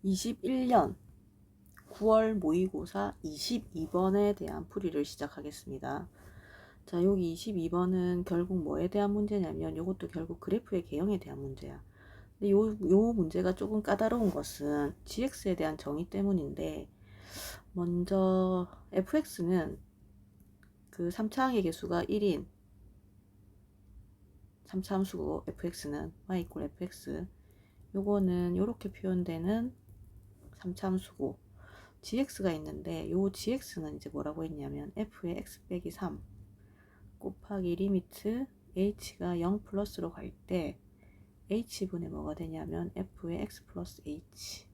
21년 9월 모의고사 22번에 대한 풀이를 시작하겠습니다. 자, 여기 22번은 결국 뭐에 대한 문제냐면 이것도 결국 그래프의 개형에 대한 문제야. 근데 요 문제가 조금 까다로운 것은 gx에 대한 정의 때문인데, 먼저 fx는 그 3차항의 개수가 1인 3차 함수고, fx는 y = fx, 요거는 요렇게 표현되는 3차 함수고, gx가 있는데 요 gx는 이제 뭐라고 했냐면 f의 x 빼기 3 곱하기 리미트 h가 0 플러스로 갈 때 h분의 뭐가 되냐면 f의 x 플러스 h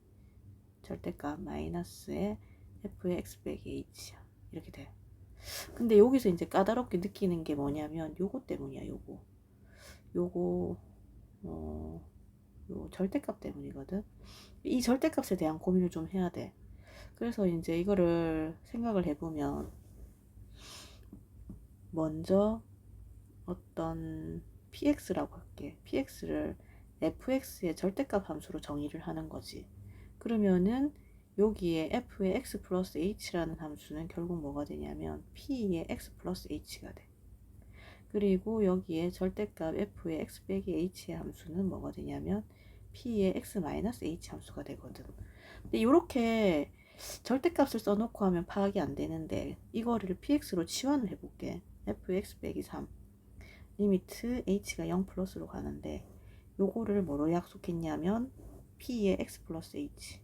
절대값 마이너스의 f의 x 빼기 h 이렇게 돼. 근데 여기서 이제 까다롭게 느끼는 게 뭐냐면 요거 때문이야. 요거 요 절대값 때문이거든. 이 절대값에 대한 고민을 좀 해야 돼. 그래서 이제 이거를 생각을 해보면, 먼저 어떤 px라고 할게. px를 fx의 절대값 함수로 정의를 하는 거지. 그러면은 여기에 f의 x 플러스 h라는 함수는 결국 뭐가 되냐면 p의 x 플러스 h가 돼. 그리고 여기에 절대값 f의 x 빼기 h의 함수는 뭐가 되냐면 p의 x 마이너스 h 함수가 되거든. 근데 이렇게 절대값을 써놓고 하면 파악이 안 되는데, 이거를 px로 치환을 해볼게. fx 빼기 3 리미트 h가 0 플러스로 가는데, 요거를 뭐로 약속했냐면 p의 x 플러스 h,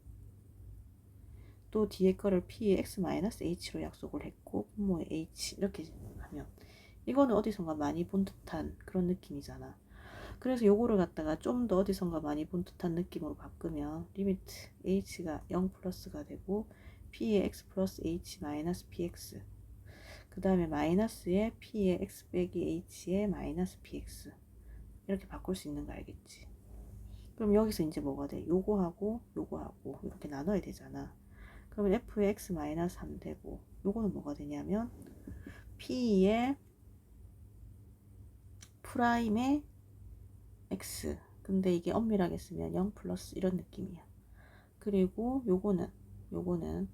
또 뒤에 거를 p의 x 마이너스 h로 약속을 했고, 분모의 h 이렇게 하면 이거는 어디선가 많이 본 듯한 그런 느낌이잖아. 그래서 요거를 갖다가 좀 더 어디선가 많이 본 듯한 느낌으로 바꾸면 리미트 h가 0 플러스가 되고 p의 x 플러스 h 마이너스 px, 그 다음에 마이너스의 p의 x 빼기 h의 마이너스 px 이렇게 바꿀 수 있는 거 알겠지? 그럼 여기서 이제 뭐가 돼? 요거하고 요거하고 이렇게 나눠야 되잖아. 그러면 f의 x 마이너스 3 되고, 요거는 뭐가 되냐면 p의 프라임의 x, 근데 이게 엄밀하게 쓰면 0 플러스 이런 느낌이야. 그리고 요거는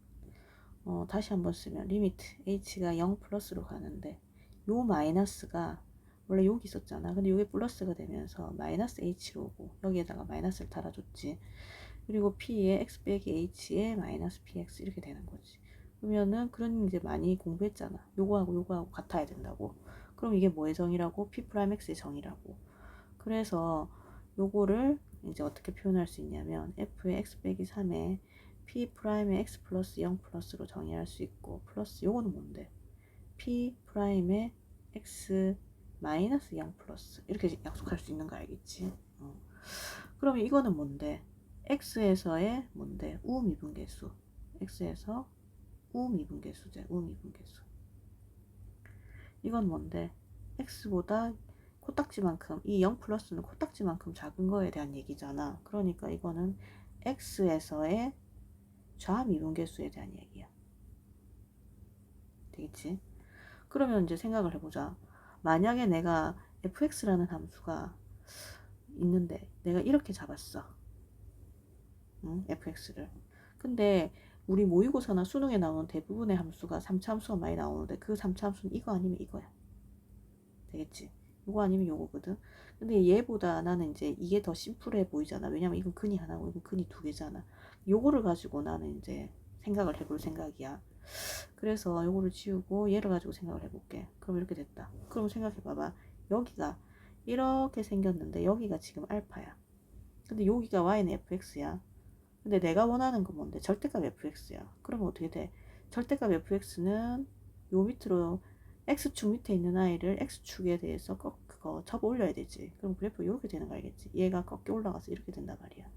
다시 한번 쓰면 리미트 h가 0 플러스로 가는데, 요 마이너스가 원래 여기 있었잖아. 근데 이게 플러스가 되면서 마이너스 h로 오고 여기에다가 마이너스를 달아줬지. 그리고 p의 x 빼기 h의 마이너스 px 이렇게 되는 거지. 그러면은 그런 이제 많이 공부했잖아. 요거하고 같아야 된다고. 그럼 이게 뭐의 정의라고? p'x의 정의라고. 그래서 요거를 이제 어떻게 표현할 수 있냐면 f의 x 빼기 3에 p'의 x 플러스 0 플러스로 정의할 수 있고, 플러스 요거는 뭔데? p'의 x 마이너스 0 플러스 이렇게 약속할 수 있는 거 알겠지? 그러면 이거는 뭔데? x에서의 뭔데? 우미분계수. x에서 우미분계수제. 우미분계수. 이건 뭔데? x보다 코딱지만큼, 이 0 플러스는 코딱지만큼 작은 거에 대한 얘기잖아. 그러니까 이거는 x에서의 좌미분계수에 대한 얘기야. 되겠지? 그러면 이제 생각을 해보자. 만약에 내가 fx라는 함수가 있는데 내가 이렇게 잡았어. 응? fx를. 근데 우리 모의고사나 수능에 나오는 대부분의 함수가 3차 함수가 많이 나오는데, 그 3차 함수는 이거 아니면 이거야. 되겠지? 이거 아니면 요거거든. 근데 얘보다 나는 이제 이게 더 심플해 보이잖아. 왜냐면 이건 근이 하나고 이건 근이 두 개잖아. 요거를 가지고 나는 이제 생각을 해볼 생각이야. 그래서 요거를 지우고 얘를 가지고 생각을 해볼게. 그럼 이렇게 됐다. 그럼 생각해봐봐. 여기가 이렇게 생겼는데 여기가 지금 알파야. 근데 여기가 y는 fx야. 근데 내가 원하는 건 뭔데? 절대값 fx야. 그러면 어떻게 돼? 절대값 fx는 요 밑으로 x축 밑에 있는 아이를 x축에 대해서 그거 접어 올려야 되지. 그럼 그래프 이렇게 되는 거 알겠지? 얘가 꺾여 올라가서 이렇게 된단 말이야.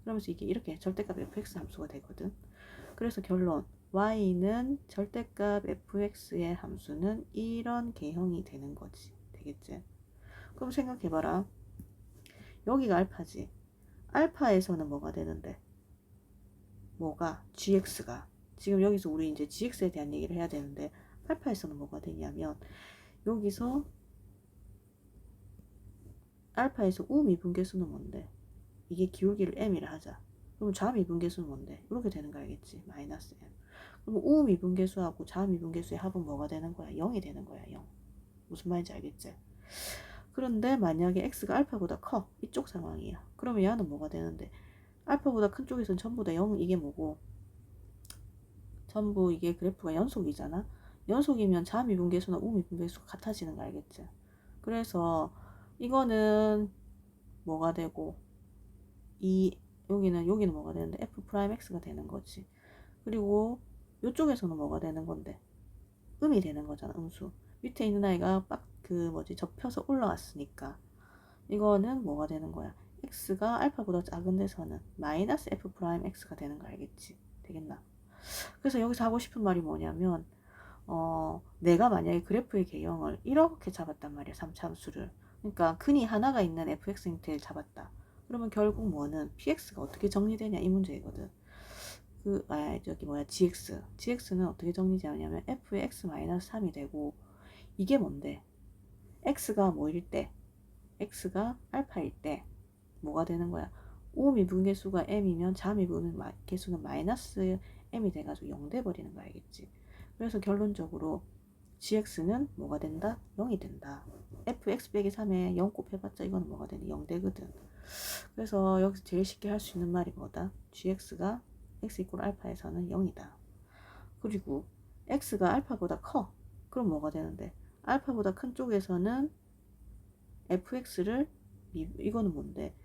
그러면서 이게 이렇게 절대값 fx 함수가 되거든. 그래서 결론, y는 절대값 fx의 함수는 이런 개형이 되는 거지. 되겠지? 그럼 생각해봐라. 여기가 알파지. 알파에서는 뭐가 되는데? 뭐가? gx가. 지금 여기서 우리 이제 gx에 대한 얘기를 해야 되는데, 알파에서는 뭐가 되냐면, 여기서 알파에서 우미분계수는 뭔데? 이게 기울기를 m이라 하자. 그럼 자미분계수는 뭔데? 이렇게 되는 거 알겠지? 마이너스 m. 그럼 우미분계수하고 자미분계수의 합은 뭐가 되는 거야? 0이 되는 거야. 0. 무슨 말인지 알겠지? 그런데 만약에 x가 알파보다 커. 이쪽 상황이야. 그러면 얘는 뭐가 되는데? 알파보다 큰 쪽에서는 전부 다 0. 이게 뭐고? 전부 이게 그래프가 연속이잖아. 연속이면 자미분계수나 우미분계수가 같아지는 거 알겠지? 그래서 이거는 뭐가 되고 이 여기는 뭐가 되는데 f 프라임 x가 되는 거지. 그리고 이쪽에서는 뭐가 되는 건데 음이 되는 거잖아. 음수. 밑에 있는 아이가 접혀서 올라왔으니까 이거는 뭐가 되는 거야? x가 알파보다 작은 데서는 마이너스 f 프라임 x가 되는 거 알겠지? 되겠나? 그래서 여기서 하고 싶은 말이 뭐냐면 내가 만약에 그래프의 개형을 이렇게 잡았단 말이야. 3차함수를. 그러니까 근이 하나가 있는 fx 형태를 잡았다. 그러면 결국 뭐는 px가 어떻게 정리되냐 이 문제이거든. gx는 어떻게 정리되냐면 f의 x-3이 되고 이게 뭔데? x가 뭐일 때? x가 알파일 때 뭐가 되는 거야? 우미분계수가 m이면 자미분계수는 마이너스 m이 돼가지고 0 돼버리는 거 알겠지? 그래서 결론적으로 gx는 뭐가 된다? 0이 된다. fx 빼기 3에 0 곱해봤자 이거는 뭐가 되니? 0 되거든. 그래서 여기서 제일 쉽게 할 수 있는 말이 뭐다? gx가 x 이퀄 알파에서는 0이다. 그리고 x가 알파보다 커. 그럼 뭐가 되는데? 알파보다 큰 쪽에서는 fx를 이거는 뭔데?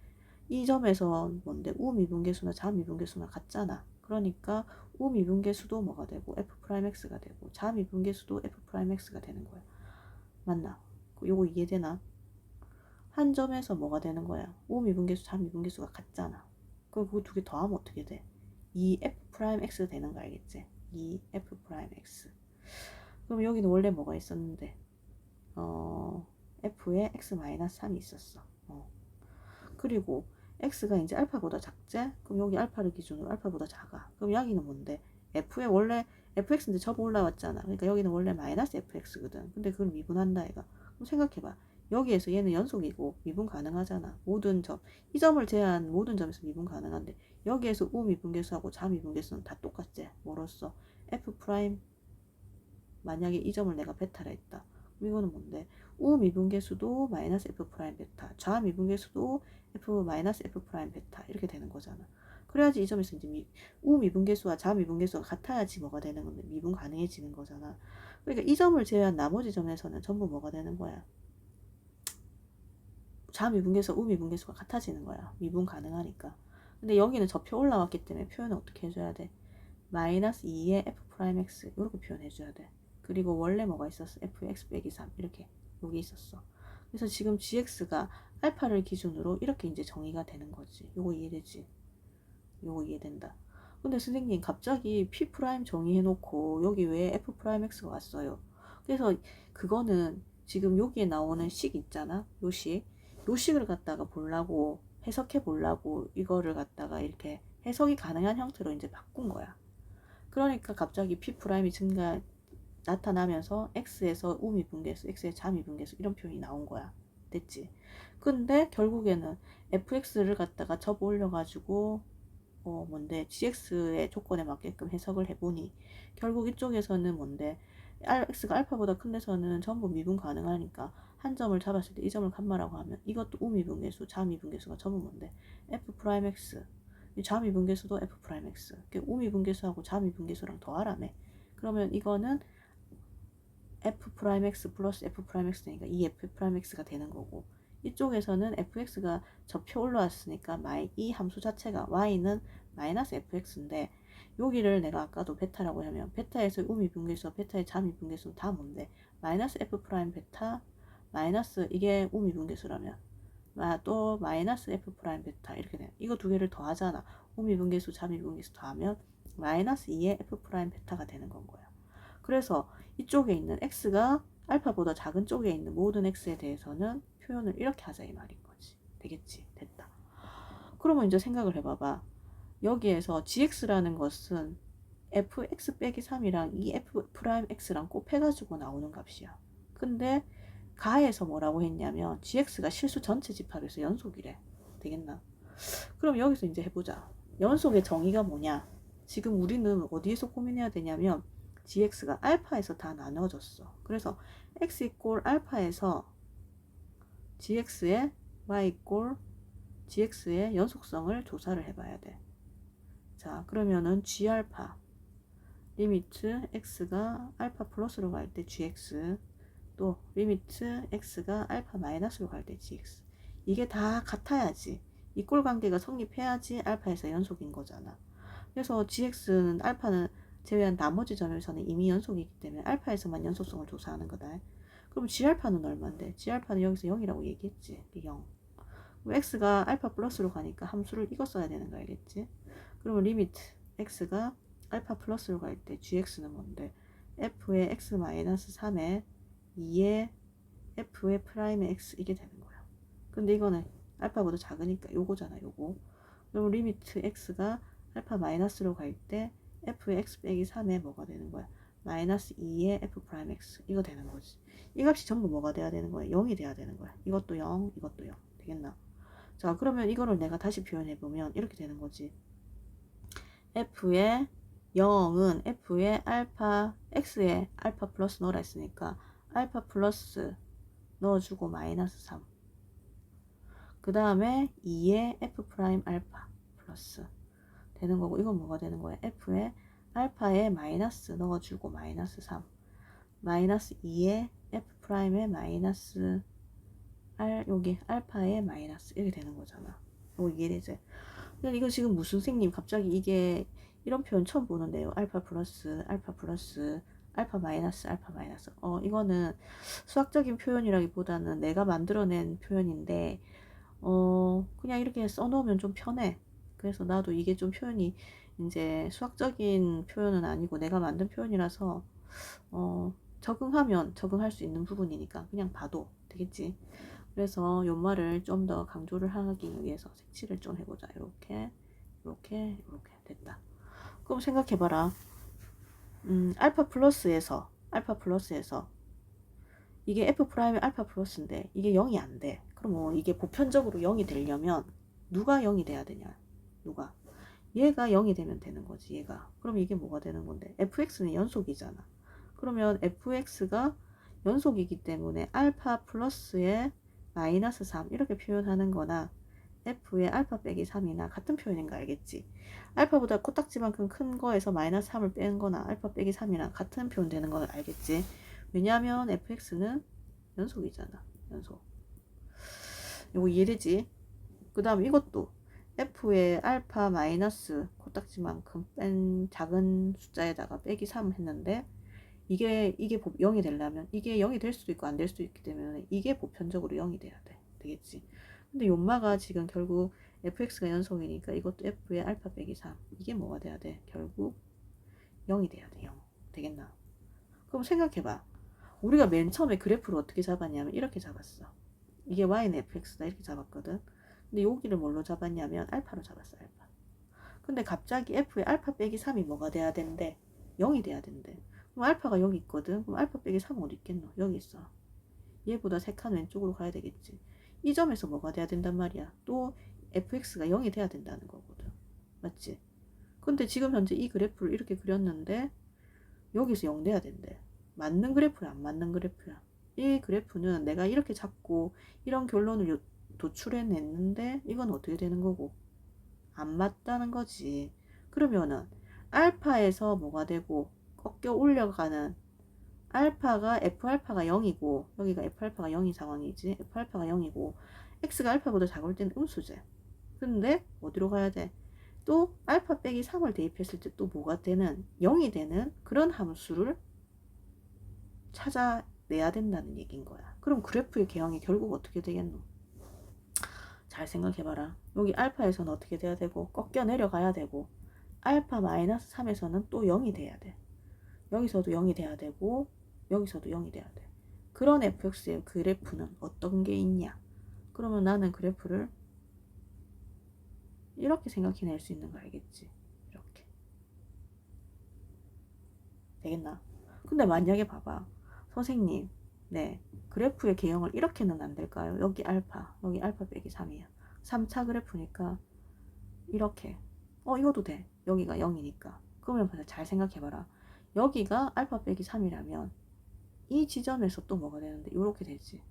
이 점에서 뭔데? 우미분계수나 자미분계수나 같잖아. 그러니까 우미분계수도 뭐가 되고 f'x가 되고 자미분계수도 f'x가 되는 거야. 맞나? 요거 이해되나? 한 점에서 뭐가 되는 거야? 우미분계수, 자미분계수가 같잖아. 그럼 그거 두 개 더하면 어떻게 돼? 2f'x 되는 거 알겠지? 2f'x. 그럼 여기는 원래 뭐가 있었는데? f에 x-3이 있었어. 그리고 x가 이제 알파보다 작지? 그럼 여기 알파를 기준으로 알파보다 작아. 그럼 여기는 뭔데? f에 원래 fx인데 접어 올라왔잖아. 그러니까 여기는 원래 마이너스 fx거든. 근데 그걸 미분한다 얘가. 그럼 생각해봐. 여기에서 얘는 연속이고 미분 가능하잖아. 모든 점. 이 점을 제외한 모든 점에서 미분 가능한데 여기에서 우미분계수하고 자미분계수는 다 똑같지? 뭐로써? f 프라임 만약에 이 점을 내가 베타라 했다. 이거는 뭔데? 우미분계수도 마이너스 f 프라임 베타, 좌미분계수도 f 마이너스 f 프라임 베타 이렇게 되는 거잖아. 그래야지 이 점에서 이제 우미분계수와 좌미분계수가 같아야지 뭐가 되는 건데 미분 가능해지는 거잖아. 그러니까 이 점을 제외한 나머지 점에서는 전부 뭐가 되는 거야? 좌미분계수, 우미분계수가 같아지는 거야. 미분 가능하니까. 근데 여기는 접혀 올라왔기 때문에 표현을 어떻게 해줘야 돼? 마이너스 2의 f 프라임 x 이렇게 표현해줘야 돼. 그리고 원래 뭐가 있었어? fx 빼기 3 이렇게 여기 있었어. 그래서 지금 gx가 알파를 기준으로 이렇게 이제 정의가 되는 거지. 요거 이해되지? 요거 이해된다. 근데 선생님 갑자기 p 프라임 정의해놓고 여기 왜 f 프라임 x가 왔어요? 그래서 그거는 지금 여기에 나오는 식 있잖아. 요 식을 갖다가 보려고 해석해 보려고 이거를 갖다가 이렇게 해석이 가능한 형태로 이제 바꾼 거야. 그러니까 갑자기 p 프라임이 나타나면서 x에서 우미분계수, x의 자미분계수 이런 표현이 나온 거야. 됐지? 근데 결국에는 fx를 갖다가 접어 올려가지고 뭔데 gx의 조건에 맞게끔 해석을 해보니 결국 이쪽에서는 뭔데 x가 알파보다 큰 데서는 전부 미분 가능하니까 한 점을 잡았을 때 이 점을 감마라고 하면 이것도 우미분계수, 자미분계수가 전부 뭔데 f'x 자미분계수도 f'x 우미분계수하고 자미분계수랑 더하라며. 그러면 이거는 f'x 플러스 f'x 되니까 이 f'x가 되는 거고 이쪽에서는 fx가 접혀 올라왔으니까 이 함수 자체가 y는 마이너스 fx인데 여기를 내가 아까도 베타라고 하면 베타에서 우미분계수 베타의 자미분계수는 다 뭔데 마이너스 f 프라임 베타 마이너스 이게 우미분계수라면 또 마이너스 f 프라임 베타 이렇게 돼. 이거 두 개를 더하잖아. 우미분계수 자미분계수 더하면 마이너스 2의 f 프라임 베타가 되는 건 거야. 그래서 이쪽에 있는 x가 알파보다 작은 쪽에 있는 모든 x에 대해서는 표현을 이렇게 하자 이 말인 거지. 되겠지? 됐다. 그러면 이제 생각을 해봐봐. 여기에서 gx라는 것은 fx 빼기 3이랑 이 f 프라임 x랑 곱해가지고 나오는 값이야. 근데 가에서 뭐라고 했냐면 gx가 실수 전체 집합에서 연속이래. 되겠나? 그럼 여기서 이제 해보자. 연속의 정의가 뭐냐? 지금 우리는 어디에서 고민해야 되냐면 gx가 알파에서 다 나눠졌어. 그래서 x 이꼴 알파에서 gx의 y 이꼴 gx의 연속성을 조사를 해봐야 돼. 자, 그러면은 g 알파 리미트 x가 알파 플러스로 갈 때 gx, 또 리미트 x가 알파 마이너스로 갈 때 gx. 이게 다 같아야지, 이 꼴 관계가 성립해야지 알파에서 연속인 거잖아. 그래서 gx는 알파는 제외한 나머지 점에서는 이미 연속이기 때문에 알파에서만 연속성을 조사하는 거다. 그럼 g알파는 얼마인데? g알파는 여기서 0이라고 얘기했지. 0. 그럼 x가 알파 플러스로 가니까 함수를 이거 써야 되는 거 알겠지? 그러면 리미트 x가 알파 플러스로 갈 때 gx는 뭔데? f의 x 마이너스 3에 2의 f의 프라임의 x, 이게 되는 거야. 근데 이거는 알파보다 작으니까 요거잖아, 요거. 그럼 리미트 x가 알파 마이너스로 갈 때 f의 x 빼기 3에 뭐가 되는 거야? 마이너스 2의 f 프라임 x, 이거 되는 거지. 이 값이 전부 뭐가 돼야 되는 거야? 0이 돼야 되는 거야. 이것도 0, 이것도 0. 되겠나? 자, 그러면 이거를 내가 다시 표현해보면 이렇게 되는 거지. f의 0은 f의 알파, x에 알파 플러스 넣으라 했으니까 알파 플러스 넣어주고 마이너스 3. 그 다음에 2의 f 프라임 알파 플러스 되는 거고, 이건 뭐가 되는 거야? f의 알파에 마이너스 넣어주고 마이너스 3. 마이너스 2의 f 프라임에 마이너스 여기 알파에 마이너스, 이렇게 되는 거잖아. 이거 이해되지? 근데 이거 지금 무슨 선생님 갑자기 이게 이런 표현 처음 보는데요. 알파 플러스 알파 플러스 알파 마이너스 알파 마이너스. 이거는 수학적인 표현이라기보다는 내가 만들어낸 표현인데 그냥 이렇게 써놓으면 좀 편해. 그래서 나도 이게 좀 표현이 이제 수학적인 표현은 아니고 내가 만든 표현이라서 적응하면 적응할 수 있는 부분이니까 그냥 봐도 되겠지. 그래서 요 말을 좀 더 강조를 하기 위해서 색칠을 좀 해보자. 이렇게 이렇게 이렇게 됐다. 그럼 생각해봐라. 알파 플러스에서 이게 f 프라임의 알파 플러스인데 이게 0이 안 돼. 그럼 뭐 이게 보편적으로 0이 되려면 누가 0이 돼야 되냐? 누가? 얘가 0이 되면 되는 거지, 얘가. 그럼 이게 뭐가 되는 건데? fx는 연속이잖아. 그러면 fx가 연속이기 때문에 알파 플러스에 마이너스 3 이렇게 표현하는 거나 f의 알파 빼기 3이나 같은 표현인 거 알겠지? 알파보다 코딱지만큼 큰 거에서 마이너스 3을 빼는 거나 알파 빼기 3이랑 같은 표현 되는 거 알겠지? 왜냐하면 fx는 연속이잖아. 연속. 이거 이해되지? 그 다음 이것도 f의 알파 마이너스 코딱지만큼 뺀 작은 숫자에다가 빼기 3 했는데 이게 0이 되려면 이게 0이 될 수도 있고 안 될 수도 있기 때문에 이게 보편적으로 0이 돼야 돼. 되겠지? 근데 요마가 지금 결국 fx가 연속이니까 이것도 f의 알파 빼기 3 이게 뭐가 돼야 돼? 결국 0이 돼야 돼. 0. 되겠나? 그럼 생각해봐. 우리가 맨 처음에 그래프를 어떻게 잡았냐면 이렇게 잡았어. 이게 y는 fx다 이렇게 잡았거든. 근데 여기를 뭘로 잡았냐면 알파로 잡았어. 알파. 근데 갑자기 f의 알파 빼기 3이 뭐가 돼야 되는데 0이 돼야 된대. 그럼 알파가 여기 있거든. 그럼 알파 빼기 3은 어디 있겠노? 여기 있어. 얘보다 3칸 왼쪽으로 가야 되겠지. 이 점에서 뭐가 돼야 된단 말이야? 또 fx가 0이 돼야 된다는 거거든. 맞지? 근데 지금 현재 이 그래프를 이렇게 그렸는데 여기서 0 돼야 된대. 맞는 그래프야, 안 맞는 그래프야? 이 그래프는 내가 이렇게 잡고 이런 결론을 도출해냈는데 이건 어떻게 되는 거고? 안 맞다는 거지. 그러면은 알파에서 뭐가 되고 꺾여 올려가는 알파가 F알파가 0이고 여기가 F알파가 0인 상황이지. F알파가 0이고 X가 알파보다 작을 때는 음수제. 근데 어디로 가야 돼? 또 알파 빼기 3을 대입했을 때 또 뭐가 되는 0이 되는 그런 함수를 찾아내야 된다는 얘기인 거야. 그럼 그래프의 개형이 결국 어떻게 되겠노? 잘 생각해봐라. 여기 알파에서는 어떻게 돼야 되고 꺾여 내려가야 되고 알파 마이너스 3에서는 또 0이 돼야 돼. 여기서도 0이 돼야 되고 여기서도 0이 돼야 돼. 그런 fx의 그래프는 어떤 게 있냐? 그러면 나는 그래프를 이렇게 생각해낼 수 있는 거 알겠지? 이렇게. 되겠나? 근데 만약에 봐봐. 선생님, 네, 그래프의 개형을 이렇게는 안 될까요? 여기 알파 빼기 3이야. 3차 그래프니까 이렇게 이것도 돼. 여기가 0이니까. 그러면 잘 생각해봐라. 여기가 알파 빼기 3이라면 이 지점에서 또 뭐가 되는데? 이렇게 되지.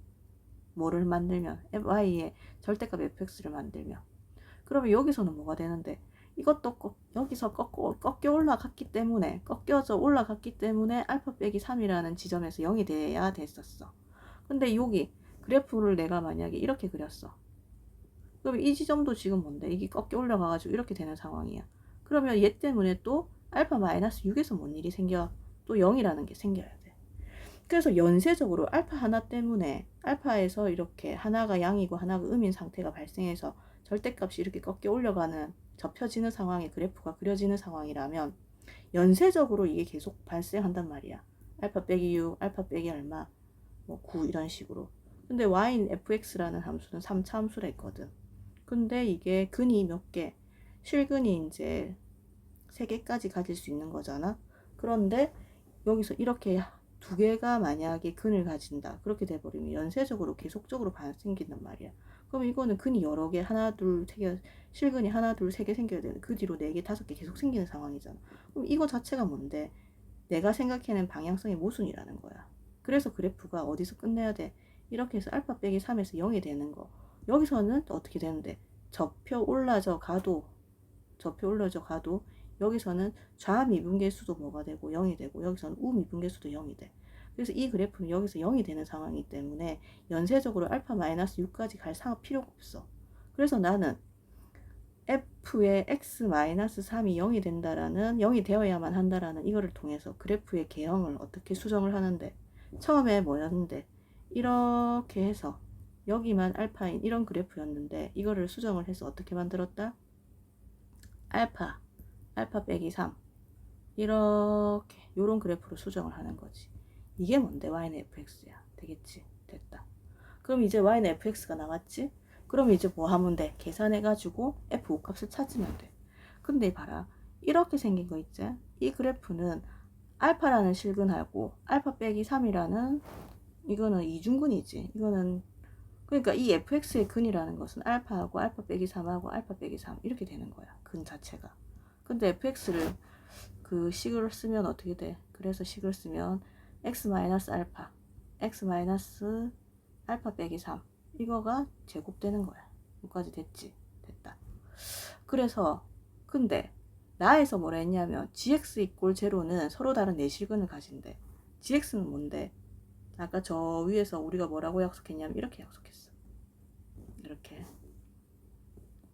뭐를 만들면 y의 절대값 fx를 만들면 그러면 여기서는 뭐가 되는데? 이것도 여기서 꺾여 올라갔기 때문에 알파 빼기 3이라는 지점에서 0이 돼야 됐었어. 근데 여기 그래프를 내가 만약에 이렇게 그렸어. 그럼 이 지점도 지금 뭔데? 이게 꺾여 올라가가지고 이렇게 되는 상황이야. 그러면 얘 때문에 또 알파 마이너스 6에서 뭔 일이 생겨? 또 0이라는 게 생겨야 돼. 그래서 연쇄적으로 알파 하나 때문에 알파에서 이렇게 하나가 양이고 하나가 음인 상태가 발생해서 절대값이 이렇게 꺾여 올라가는 접혀지는 상황의 그래프가 그려지는 상황이라면 연쇄적으로 이게 계속 발생한단 말이야. 알파 빼기 6, 알파 빼기 얼마, 뭐 9 이런 식으로. 근데 y인 fx라는 함수는 3차 함수라 했거든. 근데 이게 근이 몇 개, 실근이 이제 3개까지 가질 수 있는 거잖아. 그런데 여기서 이렇게 2개가 만약에 근을 가진다. 그렇게 돼버리면 연쇄적으로 계속적으로 생긴단 말이야. 그럼 이거는 근이 여러 개, 하나, 둘, 세 개, 실근이 하나, 둘, 세 개 생겨야 되는 그 뒤로 4개, 5개 계속 생기는 상황이잖아. 그럼 이거 자체가 뭔데? 내가 생각해낸 방향성의 모순이라는 거야. 그래서 그래프가 어디서 끝내야 돼? 이렇게 해서 알파 빼기 3에서 0이 되는 거. 여기서는 어떻게 되는데? 접혀 올라져 가도 여기서는 좌미분계수도 뭐가 되고 0이 되고 여기서는 우미분계수도 0이 돼. 그래서 이 그래프는 여기서 0이 되는 상황이기 때문에 연쇄적으로 알파 마이너스 6까지 갈 필요가 없어. 그래서 나는 f의 x 마이너스 3이 0이 된다라는 0이 되어야만 한다라는 이거를 통해서 그래프의 개형을 어떻게 수정을 하는데 처음에 뭐였는데 이렇게 해서 여기만 알파인 이런 그래프였는데 이거를 수정을 해서 어떻게 만들었다? 알파 빼기 3 이렇게 요런 그래프로 수정을 하는 거지. 이게 뭔데? y는 fx야. 되겠지? 됐다. 그럼 이제 y는 fx가 나왔지? 그럼 이제 뭐 하면 돼? 계산해가지고 f5 값을 찾으면 돼. 근데 봐라. 이렇게 생긴 거 있지? 이 그래프는 알파라는 실근하고 알파 빼기 3이라는 이거는 이중근이지. 이거는 그러니까 이 fx의 근이라는 것은 알파하고 알파 빼기 3하고 알파 빼기 3 이렇게 되는 거야. 근 자체가. 근데 fx를 그 식을 쓰면 어떻게 돼? 그래서 식을 쓰면 x 마이너스 알파 x 마이너스 알파 빼기 3 이거가 제곱되는 거야. 여기까지 됐지? 됐다. 그래서 근데 나에서 뭐라 했냐면 gx 이꼴 제로는 서로 다른 내실근을 가진대. gx는 뭔데? 아까 저 위에서 우리가 뭐라고 약속했냐면 이렇게 약속했어. 이렇게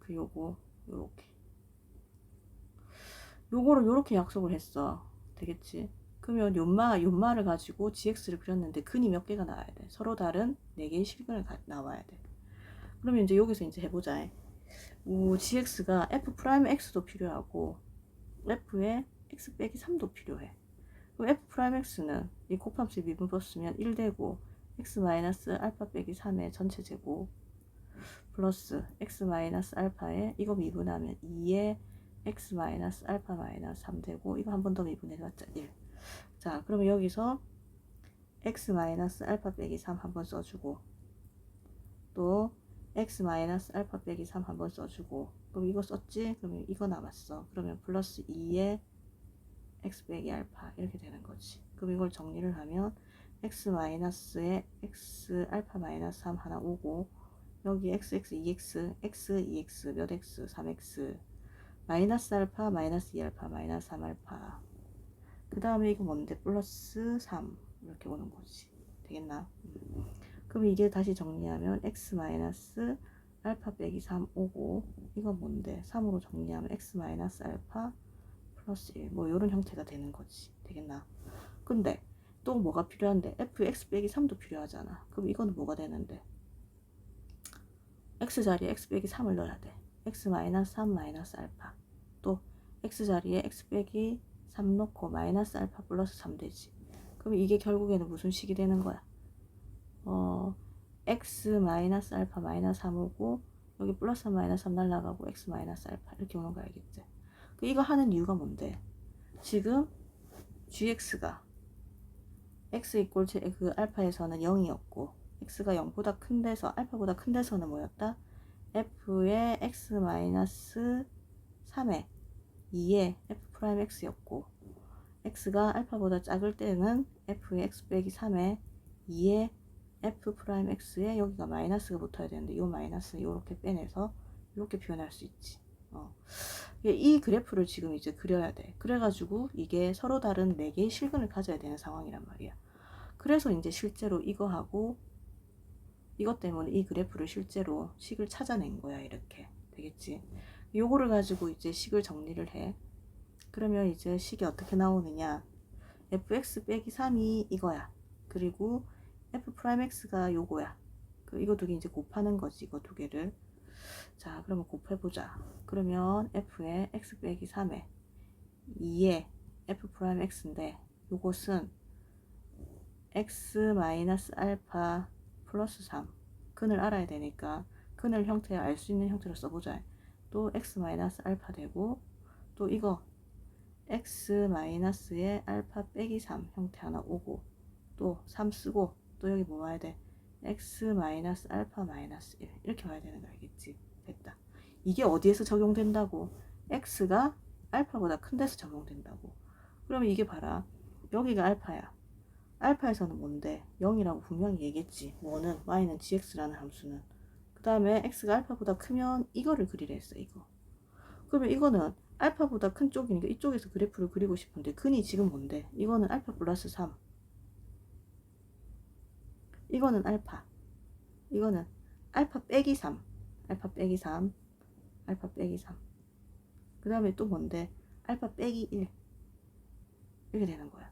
그 요렇게 요거를 요렇게 약속을 했어. 되겠지? 그러면 요마를 가지고 gx를 그렸는데 근이 몇 개가 나와야 돼. 서로 다른 4개의 실근을 나와야 돼. 그러면 이제 여기서 이제 해보자. gx가 f 프라임 x도 필요하고 f에 x 빼기 3도 필요해. 그럼 f 프라임 x는 이 곱함수 미분법 쓰면 1 되고 x 마이너스 알파 빼기 3의 전체 제곱 플러스 x 마이너스 알파에 이거 미분하면 2에 x 마이너스 알파 마이너스 3 되고 이거 한 번 더 미분해봤자 1. 자 그러면 여기서 x 마이너스 알파 빼기 3 한번 써주고 또 x 마이너스 알파 빼기 3 한번 써주고 그럼 이거 썼지? 그러면 이거 남았어. 그러면 플러스 2에 x 빼기 알파 이렇게 되는 거지. 그럼 이걸 정리를 하면 x 마이너스에 x 알파 마이너스 3 하나 오고 여기 x 2x x 2x 몇 x 3x 마이너스 알파 마이너스 2알파 마이너스 3알파 그 다음에 이거 뭔데 플러스 3 이렇게 오는 거지. 되겠나? 그럼 이게 다시 정리하면 x 마이너스 알파 빼기 3 오고 이건 뭔데 3으로 정리하면 x 마이너스 알파 플러스 1 뭐 이런 형태가 되는 거지. 되겠나? 근데 또 뭐가 필요한데 fx 빼기 3도 필요하잖아. 그럼 이거는 뭐가 되는데 x 자리에 x 빼기 3을 넣어야 돼. x 마이너스 3 마이너스 알파 또 x 자리에 x 빼기 3 넣고 마이너스 알파 플러스 3 되지. 그럼 이게 결국에는 무슨 식이 되는 거야? x 마이너스 알파 마이너스 3 오고 여기 플러스 3 마이너스 3 날라가고 x 마이너스 알파 이렇게 오는 거 알겠지? 이거 하는 이유가 뭔데? 지금 gx가 x 이꼴 그 알파에서는 0이었고 x가 0보다 큰 데서 알파보다 큰 데서는 뭐였다? f의 x 마이너스 3에 2의 f 프라임 x였고 x가 알파보다 작을 때는 f의 x 빼기 3에 2의 f 프라임 x에 여기가 마이너스가 붙어야 되는데 이 마이너스 이렇게 빼내서 이렇게 표현할 수 있지. 이 그래프를 지금 이제 그려야 돼. 그래가지고 이게 서로 다른 4개의 실근을 가져야 되는 상황이란 말이야. 그래서 이제 실제로 이거하고 이것 때문에 이 그래프를 실제로 식을 찾아낸 거야. 이렇게 되겠지. 요거를 가지고 이제 식을 정리를 해. 그러면 이제 식이 어떻게 나오느냐. fx 빼기 3이 이거야. 그리고 f 프라임 x가 요거야. 이거 두 개 이제 곱하는 거지. 이거 두 개를. 자, 그러면 곱해보자. 그러면 f의 x 빼기 3에 2의 f 프라임 x인데 요것은 x 마이너스 알파 플러스 3 근을 알아야 되니까 근을 형태 알 수 있는 형태로 써보자. 또 x 마이너스 알파 되고 또 이거 x 마이너스의 알파 빼기 3 형태 하나 오고 또 3 쓰고 또 여기 뭐 와야 돼? x 마이너스 알파 마이너스 1 이렇게 와야 되는 거 알겠지? 됐다. 이게 어디에서 적용된다고? x가 알파보다 큰 데서 적용된다고. 그러면 이게 봐라. 여기가 알파야. 알파에서는 뭔데? 0이라고 분명히 얘기했지. 뭐는 y는 gx라는 함수는. 그 다음에 x가 알파보다 크면 이거를 그리려 했어. 이거. 그러면 이거는 알파보다 큰 쪽이니까 이쪽에서 그래프를 그리고 싶은데 근이 지금 뭔데? 이거는 알파 플러스 3. 이거는 알파. 이거는 알파 빼기 3. 알파 빼기 3. 알파 빼기 3. 그 다음에 또 뭔데? 알파 빼기 1. 이렇게 되는 거야.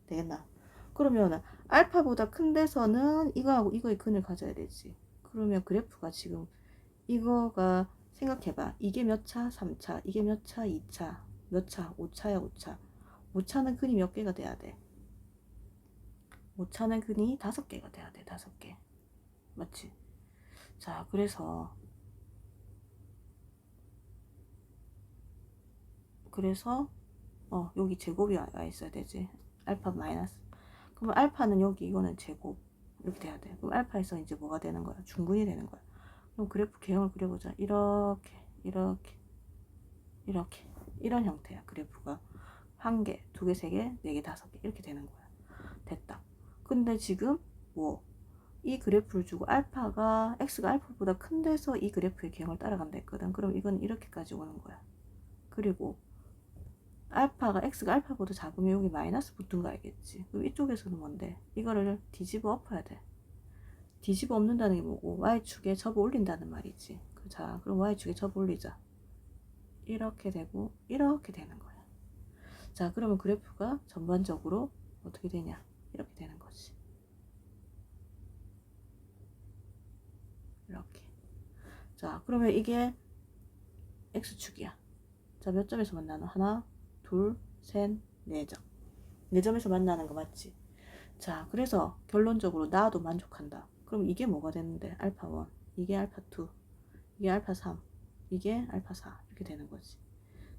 되겠나? 그러면 알파보다 큰 데서는 이거하고 이거의 근을 가져야 되지. 그러면 그래프가 지금 이거가 생각해봐. 이게 몇 차? 3차. 이게 몇 차? 2차. 몇 차? 5차야 5차. 5차는 근이 몇 개가 돼야 돼? 5차는 근이 5개가 돼야 돼. 5개. 맞지? 자, 그래서 여기 제곱이 와 있어야 되지. 알파 마이너스. 그럼 알파는 여기 이거는 제곱 이렇게 돼야 돼. 그럼 알파에서 이제 뭐가 되는 거야? 중근이 되는 거야. 그럼 그래프 개형을 그려보자. 이렇게 이런 형태야. 그래프가 한 개, 두 개, 세 개, 네 개, 다섯 개 이렇게 되는 거야. 됐다. 근데 지금 이 그래프를 주고 알파가 x가 알파보다 큰 데서 이 그래프의 개형을 따라간다 했거든. 그럼 이건 이렇게까지 오는 거야. 그리고 x가 알파보다 작으면 여기 마이너스 붙은 거 알겠지? 그럼 이쪽에서는 뭔데? 이거를 뒤집어 엎어야 돼. 뒤집어 엎는다는 게 뭐고? y축에 접어 올린다는 말이지. 자, 그럼 y축에 접어 올리자. 이렇게 되고 이렇게 되는 거야. 자, 그러면 그래프가 전반적으로 어떻게 되냐? 이렇게 되는 거지. 이렇게. 자, 그러면 이게 x축이야. 자, 몇 점에서 만나는? 하나, 둘, 셋, 네 점. 네 점에서 만나는 거 맞지? 자, 그래서 결론적으로 나도 만족한다. 그럼 이게 뭐가 되는데? 알파 1, 이게 알파 2, 이게 알파 3, 이게 알파 4 이렇게 되는 거지.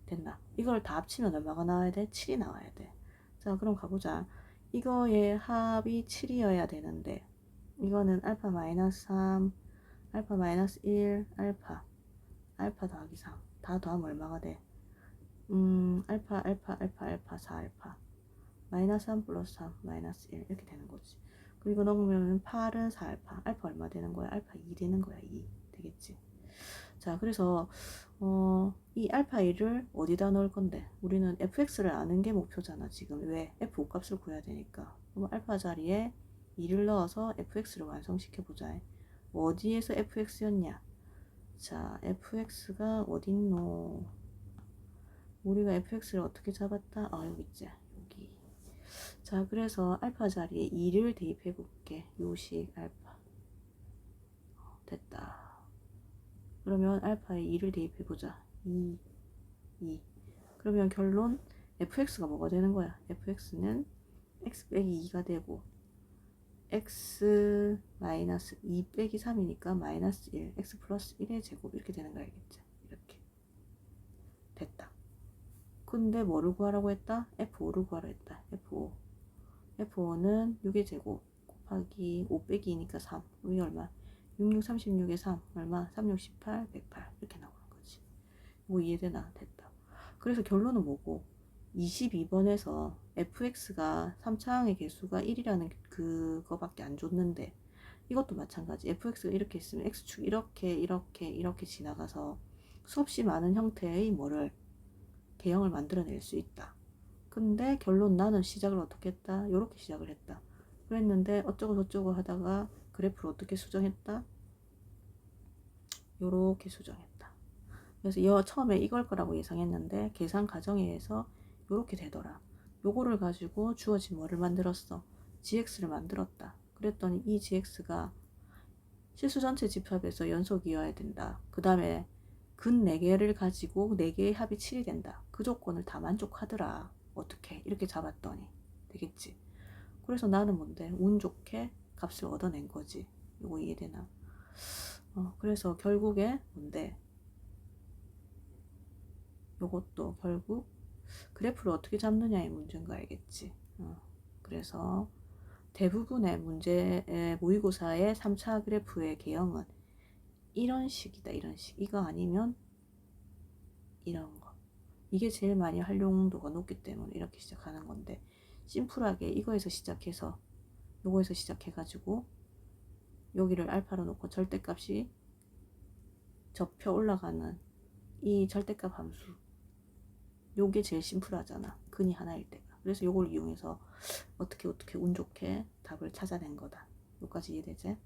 됐나? 이걸 다 합치면 얼마가 나와야 돼? 7이 나와야 돼. 자, 그럼 가보자. 이거의 합이 7이어야 되는데 이거는 알파 마이너스 3, 알파 마이너스 1, 알파 더하기 3. 다 더하면 얼마가 돼? 알파 4 알파 마이너스 3 플러스 3 마이너스 1 이렇게 되는 거지. 그리고 넘으면 8은 4 알파 얼마 되는 거야? 알파 2 되는 거야. 2 되겠지. 자, 그래서 이 알파 2를 어디다 넣을 건데? 우리는 fx를 아는 게 목표잖아. 지금 왜? f 값을 구해야 되니까. 그럼 알파 자리에 2를 넣어서 fx를 완성시켜 보자. 어디에서 fx였냐? 자, fx가 어딨노? 우리가 fx를 어떻게 잡았다? 여기 있지. 여기. 자, 그래서 알파 자리에 2를 대입해 볼게. 요식 알파. 됐다. 그러면 알파에 2를 대입해 보자. 2. 그러면 결론 fx가 뭐가 되는 거야? fx는 x 빼기 2가 되고 x 마이너스 2 빼기 3이니까 마이너스 1, x 플러스 1의 제곱 이렇게 되는 거 알겠지? 이렇게. 됐다. 근데 뭐를 구하라고 했다? f5를 구하라 했다. f5. f5는 6의 제곱 곱하기 5 빼기 2니까 3. 이게 얼마? 66, 36에 3. 얼마? 3, 6, 18, 108. 이렇게 나오는 거지. 이거 이해되나? 됐다. 그래서 결론은 뭐고 22번에서 fx가 3차항의 개수가 1이라는 그거밖에 안 줬는데 이것도 마찬가지. fx가 이렇게 있으면 x축 이렇게 지나가서 수없이 많은 형태의 뭐를 개형을 만들어낼 수 있다. 근데 결론 나는 시작을 어떻게 했다? 요렇게 시작을 했다. 그랬는데 어쩌고 저쩌고 하다가 그래프를 어떻게 수정했다? 요렇게 수정했다. 그래서 처음에 이걸 거라고 예상했는데 계산 과정에 의해서 요렇게 되더라. 요거를 가지고 주어진 뭐를 만들었어? gx를 만들었다. 그랬더니 이 gx가 실수 전체 집합에서 연속이어야 된다. 그 다음에 근 4개를 가지고 4개의 합이 7이 된다. 그 조건을 다 만족하더라. 어떻게 이렇게 잡았더니 되겠지. 그래서 나는 뭔데 운 좋게 값을 얻어낸 거지. 이거 이해되나? 그래서 결국에 뭔데 요것도 결국 그래프를 어떻게 잡느냐의 문제인 거 알겠지. 그래서 대부분의 문제의 모의고사의 3차 그래프의 개형은 이런 식이다. 이런 식. 이거 아니면 이런 거. 이게 제일 많이 활용도가 높기 때문에 이렇게 시작하는 건데 심플하게 이거에서 시작해서 요거에서 시작해가지고 여기를 알파로 놓고 절대값이 접혀 올라가는 이 절대값 함수 요게 제일 심플하잖아. 근이 하나일 때가. 그래서 요걸 이용해서 어떻게 운 좋게 답을 찾아낸 거다. 여기까지 이해되지?